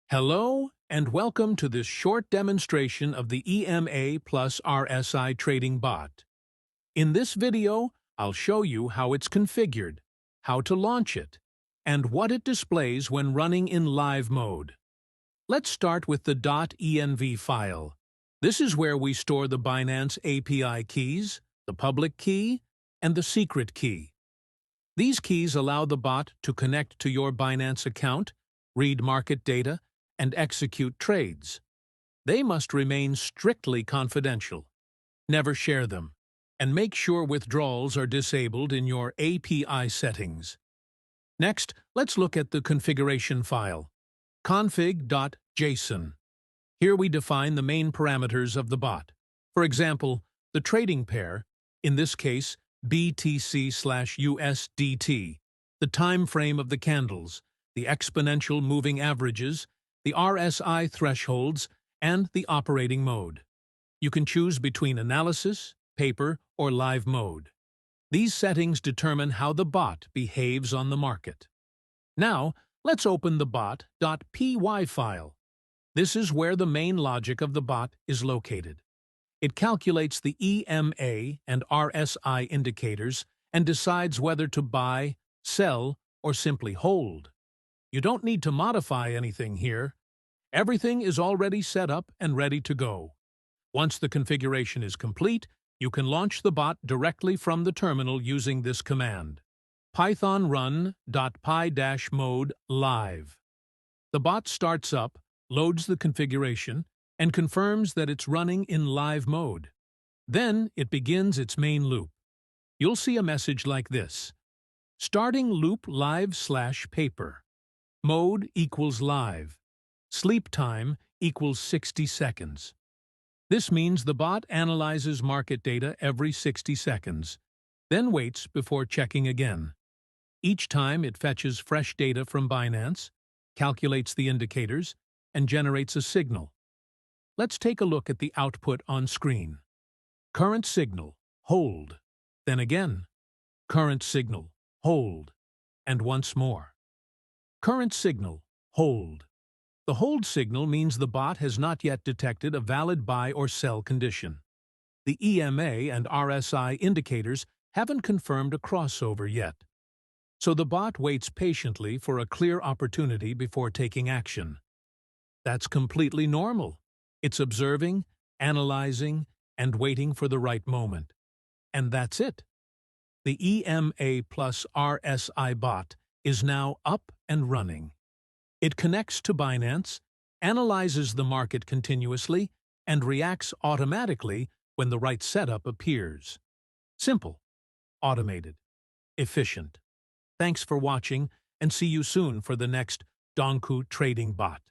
Hello and welcome to this short demonstration of the EMA RSI Trading Bot. In this video, I'll show you how it's configured, how to launch it, and what it displays when running in live mode. Let's start with the .env file. This is where we store the Binance API keys, the public key, and the secret key. These keys allow the bot to connect to your Binance account, read market data, and execute trades. They must remain strictly confidential. Never share them, and make sure withdrawals are disabled in your API settings. Next, let's look at the configuration file, config.json. Here we define the main parameters of the bot. For example, the trading pair, in this case BTC/USDT, the time frame of the candles, the exponential moving averages, the RSI thresholds, and the operating mode. You can choose between analysis, paper, or live mode. These settings determine how the bot behaves on the market. Now, let's open the bot.py file. This is where the main logic of the bot is located. It calculates the EMA and RSI indicators and decides whether to buy, sell, or simply hold. You don't need to modify anything here. Everything is already set up and ready to go. Once the configuration is complete, you can launch the bot directly from the terminal using this command: python run.py-mode live. The bot starts up, loads the configuration, and confirms that it's running in live mode. Then it begins its main loop. You'll see a message like this: starting loop live/paper. Mode equals live. Sleep time equals 60 seconds. This means the bot analyzes market data every 60 seconds, then waits before checking again. Each time it fetches fresh data from Binance, calculates the indicators, and generates a signal. Let's take a look at the output on screen. Current signal, hold. Then again. Current signal, hold. And once more. Current signal, hold. The hold signal means the bot has not yet detected a valid buy or sell condition. The EMA and RSI indicators haven't confirmed a crossover yet. So the bot waits patiently for a clear opportunity before taking action. That's completely normal. It's observing, analyzing, and waiting for the right moment. And that's it. The EMA plus RSI bot is now up and running. It connects to Binance, analyzes the market continuously, and reacts automatically when the right setup appears. Simple, automated, efficient. Thanks for watching, and see you soon for the next Donku Trading Bot.